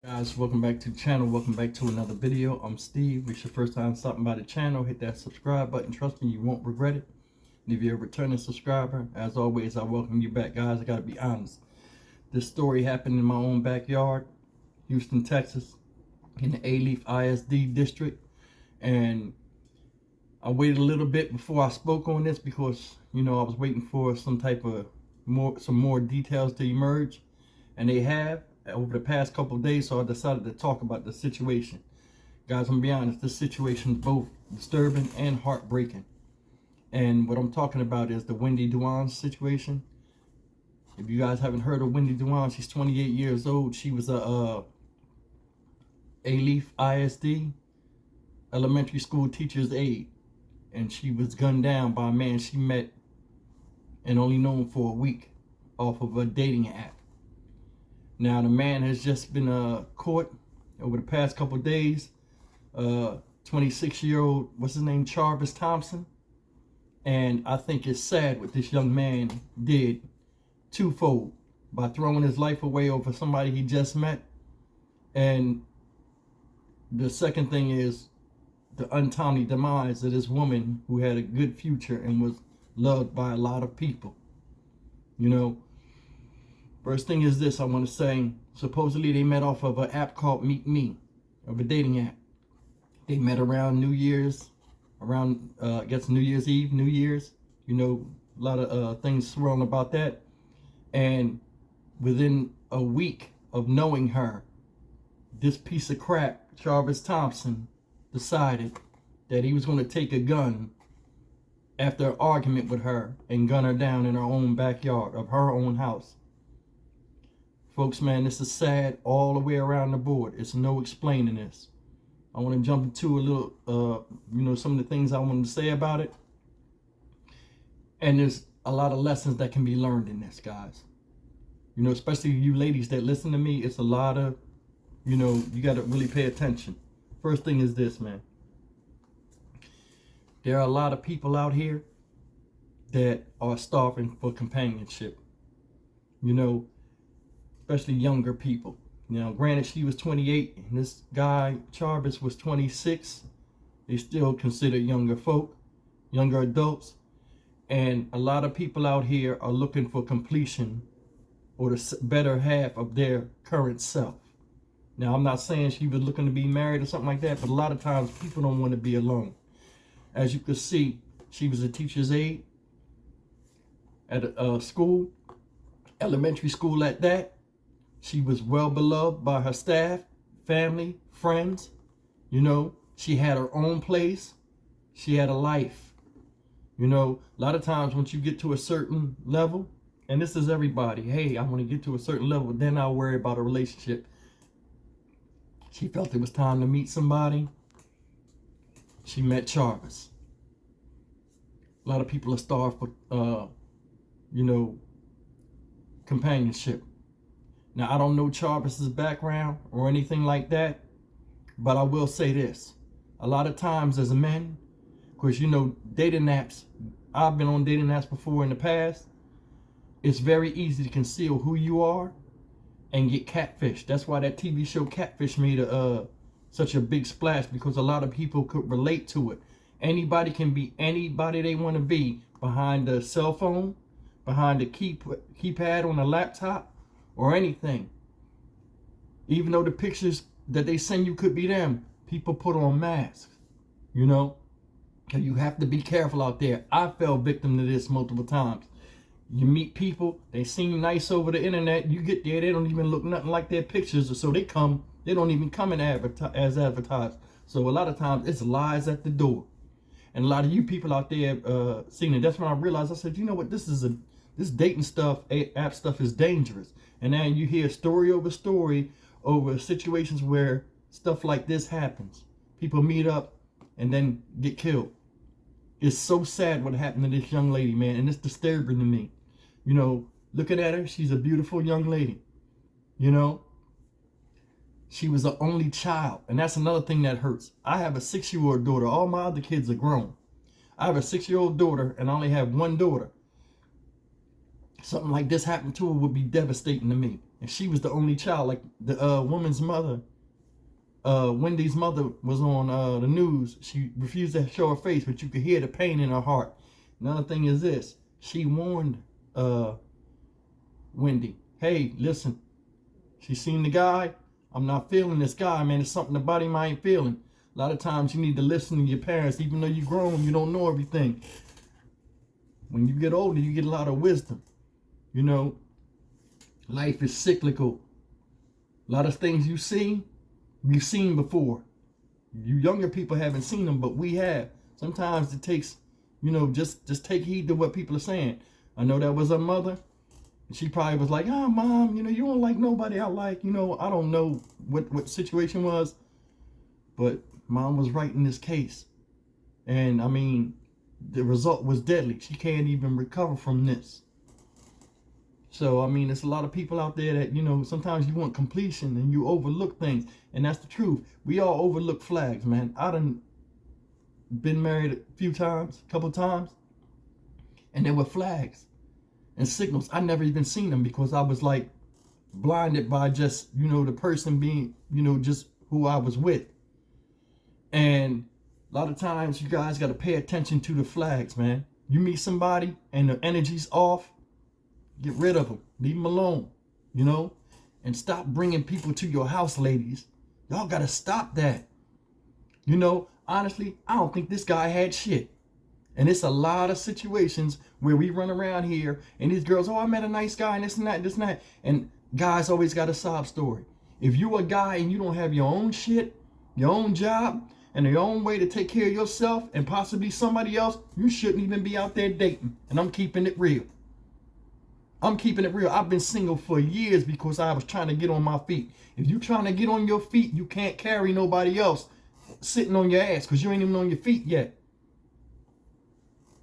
Guys, welcome back to the channel. Welcome back to another video. I'm Steve. If it's your first time stopping by the channel, hit that subscribe button. Trust me, you won't regret it. And if you're a returning subscriber, as always, I welcome you back. Guys, I gotta be honest, this story happened in my own backyard, Houston, Texas, in the A-Leaf ISD district. And I waited a little bit before I spoke on this because, you know, I was waiting for some more details to emerge, and they have over the past couple of days, so I decided to talk about the situation. Guys, I'm gonna be honest, this situation is both disturbing and heartbreaking. And what I'm talking about is the Wendy Duan situation. If you guys haven't heard of Wendy Duan, she's 28 years old. She was a A-Leaf ISD elementary school teacher's aide, and she was gunned down by a man she met and only known for a week off of a dating app. Now, the man has just been caught over the past couple of days. 26-year-old, what's his name, Jarvis Thompson. And I think it's sad what this young man did twofold by throwing his life away over somebody he just met. And the second thing is the untimely demise of this woman who had a good future and was loved by a lot of people. You know, first thing is this I want to say. Supposedly they met off of an app called Meet Me, of a dating app. They met around New Year's, I guess New Year's Eve, New Year's. You know, a lot of things swirling about that. And within a week of knowing her, this piece of crap, Jarvis Thompson, decided that he was going to take a gun after an argument with her and gun her down in her own backyard of her own house. Folks, man, this is sad all the way around the board. It's no explaining this. I want to jump into a little, some of the things I wanted to say about it. And there's a lot of lessons that can be learned in this, guys. You know, especially you ladies that listen to me, it's a lot of, you got to really pay attention. First thing is this, man. There are a lot of people out here that are starving for companionship. You know, especially younger people. Now, granted, she was 28 and this guy, Jarvis, was 26. They still consider younger folk, younger adults. And a lot of people out here are looking for completion or the better half of their current self. Now, I'm not saying she was looking to be married or something like that, but a lot of times people don't want to be alone. As you can see, she was a teacher's aide at a school, elementary school at that. She was well beloved by her staff, family, friends. You know, she had her own place. She had a life. You know, a lot of times once you get to a certain level, and this is everybody, hey, I want to get to a certain level, then I'll worry about a relationship. She felt it was time to meet somebody. She met Jarvis. A lot of people are starved for, companionship. Now, I don't know Jarvis's background or anything like that, but I will say this. A lot of times as men, because, dating apps, I've been on dating apps before in the past, it's very easy to conceal who you are and get catfished. That's why that TV show Catfish made such a big splash, because a lot of people could relate to it. Anybody can be anybody they want to be behind a cell phone, behind a keypad on a laptop, or anything. Even though the pictures that they send you could be them, people put on masks, And you have to be careful out there. I fell victim to this multiple times. You meet people, they seem nice over the internet. You get there, they don't even look nothing like their pictures, so they don't even come in as advertised. So a lot of times it's lies at the door. And a lot of you people out there seeing it. That's when I realized, I said, you know what, this dating stuff, app stuff is dangerous. And then you hear story over situations where stuff like this happens. People meet up and then get killed. It's so sad what happened to this young lady, man, and it's disturbing to me. Looking at her, she's a beautiful young lady. She was an only child, and that's another thing that hurts. I have a 6-year-old daughter. All my other kids are grown. I have a 6-year-old daughter, and I only have one daughter. Something like this happened to her would be devastating to me. and she was the only child. Like the woman's mother, Wendy's mother was on the news. She refused to show her face, but you could hear the pain in her heart. Another thing is this: she warned Wendy, "Hey, listen. She seen the guy. I'm not feeling this guy, man. It's something about him I ain't feeling." A lot of times you need to listen to your parents, even though you're grown. You don't know everything. When you get older, you get a lot of wisdom. You know, life is cyclical. A lot of things you see, we've seen before. You younger people haven't seen them, but we have. Sometimes it takes, you know, just take heed to what people are saying. I know that was her mother. She probably was like, "Oh, Mom, you know, you don't like nobody I like." You know, I don't know what the situation was, but Mom was right in this case. And I mean, the result was deadly. She can't even recover from this. So, I mean, there's a lot of people out there that, you know, sometimes you want completion and you overlook things. And that's the truth. We all overlook flags, man. I done been married a few times, a couple times, and there were flags and signals. I never even seen them because I was like blinded by just, you know, the person being, you know, just who I was with. And a lot of times you guys got to pay attention to the flags, man. You meet somebody and the energy's off, get rid of them. Leave them alone, you know? And stop bringing people to your house, ladies. Y'all got to stop that. You know, honestly, I don't think this guy had shit. And it's a lot of situations where we run around here and these girls, "Oh, I met a nice guy and this and that, this and that." And guys always got a sob story. If you a guy and you don't have your own shit, your own job, and your own way to take care of yourself and possibly somebody else, you shouldn't even be out there dating. And I'm keeping it real. I'm keeping it real. I've been single for years because I was trying to get on my feet. If you trying to get on your feet, you can't carry nobody else sitting on your ass because you ain't even on your feet yet.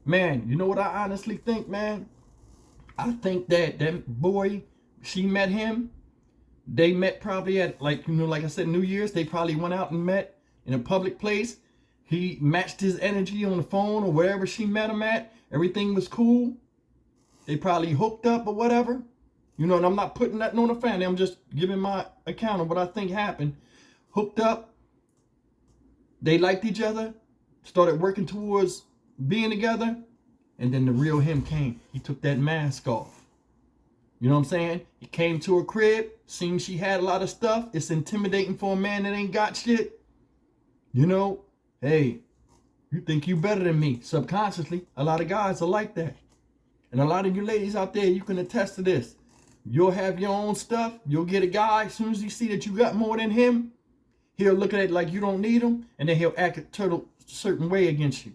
Man, you know what I honestly think, man? I think that boy, she met him. They met probably at, like, you know, like I said, New Year's. They probably went out and met in a public place. He matched his energy on the phone or wherever she met him at. Everything was cool. They probably hooked up or whatever. You know, and I'm not putting nothing on the family. I'm just giving my account of what I think happened. Hooked up. They liked each other. Started working towards being together. And then the real him came. He took that mask off. You know what I'm saying? He came to her crib. Seen she had a lot of stuff. It's intimidating for a man that ain't got shit. You know, hey, you think you better than me. Subconsciously, a lot of guys are like that. And a lot of you ladies out there, you can attest to this. You'll have your own stuff. You'll get a guy. As soon as you see that you got more than him, he'll look at it like you don't need him. And then he'll act a certain way against you.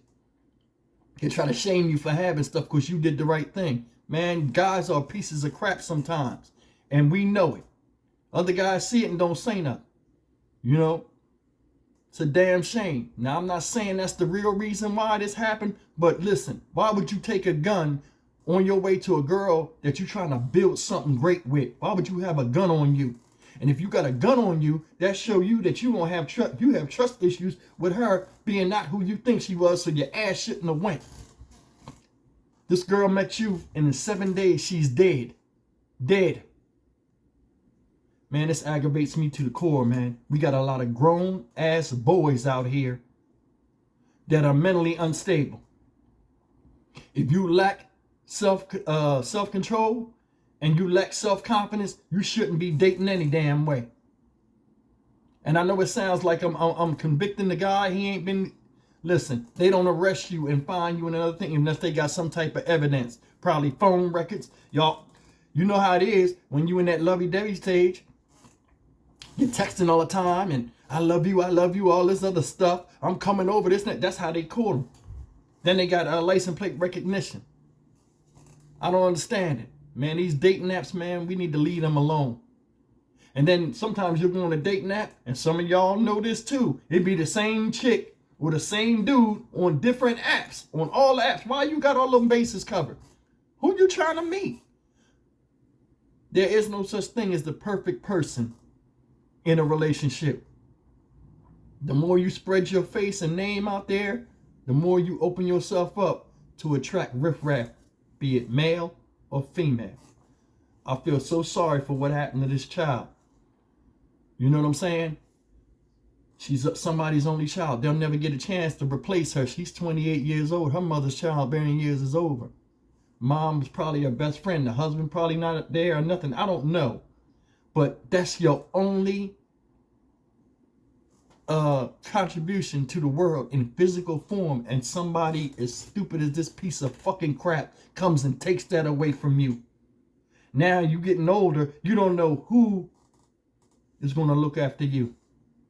He'll try to shame you for having stuff because you did the right thing. Man, guys are pieces of crap sometimes. And we know it. Other guys see it and don't say nothing. You know? It's a damn shame. Now, I'm not saying that's the real reason why this happened. But listen, why would you take a gun on your way to a girl that you're trying to build something great with? Why would you have a gun on you? And if you got a gun on you, that show you that you don't have trust. You have trust issues with her being not who you think she was, so your ass shouldn't have went. This girl met you, and in 7 days, she's dead. Dead. Man, this aggravates me to the core, man. We got a lot of grown-ass boys out here that are mentally unstable. If you lack self-control and you lack self-confidence, you shouldn't be dating any damn way. And I know it sounds like I'm convicting the guy. He ain't been... Listen, they don't arrest you and find you and another thing unless they got some type of evidence. Probably phone records. Y'all, you know how it is when you in that lovey-dovey stage. You're texting all the time and I love you, all this other stuff. I'm coming over, this and that. That's how they call them. Then they got license plate recognition. I don't understand it. Man, these dating apps, man, we need to leave them alone. And then sometimes you'll go on a dating app, and some of y'all know this too. It'd be the same chick or the same dude on different apps, on all the apps. Why you got all them bases covered? Who you trying to meet? There is no such thing as the perfect person in a relationship. The more you spread your face and name out there, the more you open yourself up to attract riffraff, be it male or female. I feel so sorry for what happened to this child. You know what I'm saying? She's somebody's only child. They'll never get a chance to replace her. She's 28 years old. Her mother's childbearing years is over. Mom was probably her best friend. The husband probably not there or nothing. I don't know. But that's your only contribution to the world in physical form. And somebody as stupid as this piece of fucking crap comes and takes that away from you. Now you getting older. You don't know who is going to look after you.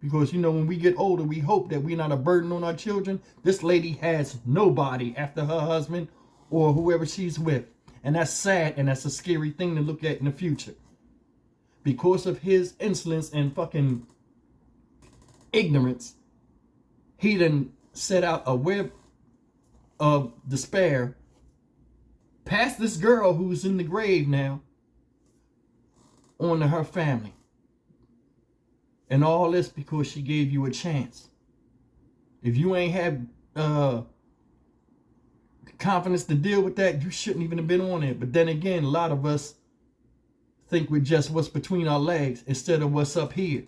Because, you know, when we get older, we hope that we're not a burden on our children. This lady has nobody after her husband or whoever she's with. And that's sad, and that's a scary thing to look at in the future. Because of his insolence and fucking ignorance, he done set out a web of despair past this girl who's in the grave now onto her family. And all this because she gave you a chance. If you ain't have confidence to deal with that, you shouldn't even have been on it. But then again, a lot of us think we're just what's between our legs instead of what's up here.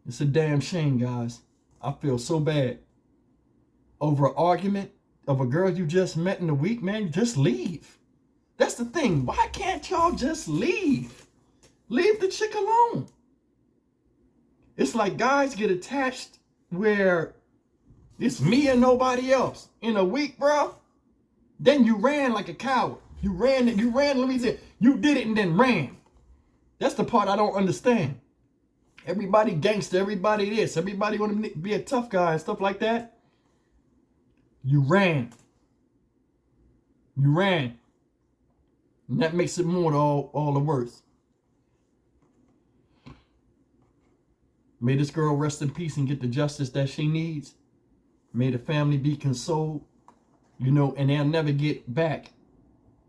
It's a damn shame, guys. I feel so bad. Over an argument of a girl you just met in a week, man, just leave. That's the thing. Why can't y'all just leave? Leave the chick alone. It's like guys get attached where it's me and nobody else. In a week, bro, then you ran like a coward. You ran, let me say, you did it and then ran. That's the part I don't understand. Everybody gangster, everybody this, everybody want to be a tough guy and stuff like that. You ran. You ran. And that makes it more all the worse. May this girl rest in peace and get the justice that she needs. May the family be consoled, you know, and they'll never get back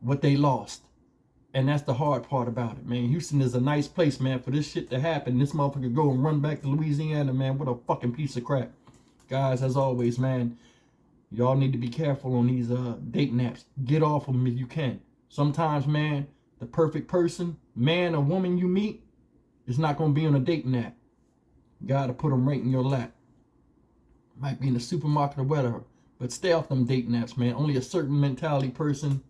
what they lost. And that's the hard part about it, man. Houston is a nice place, man, for this shit to happen. This motherfucker go and run back to Louisiana, man. What a fucking piece of crap. Guys, as always, man, y'all need to be careful on these dating apps. Get off of them if you can. Sometimes, man, the perfect person, man or woman you meet, is not going to be on a dating app. You got to put them right in your lap. Might be in the supermarket or whatever. But stay off them dating apps, man. Only a certain mentality person,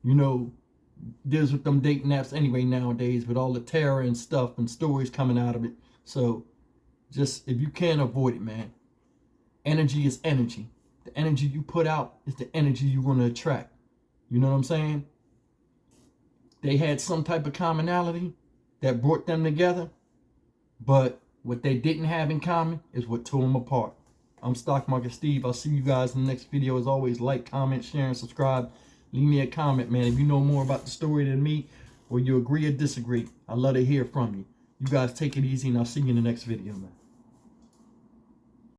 you know, deals with them dating apps anyway nowadays with all the terror and stuff and stories coming out of it. So just, if you can, avoid it, man. Energy is energy. The energy you put out is the energy you're going to attract. You know what I'm saying? They had some type of commonality that brought them together, but what they didn't have in common is what tore them apart. I'm Stock Market Steve. I'll see you guys in the next video. As always, like, comment, share, and subscribe. Leave me a comment, man, if you know more about the story than me, or you agree or disagree. I'd love to hear from you. You guys take it easy, and I'll see you in the next video, man.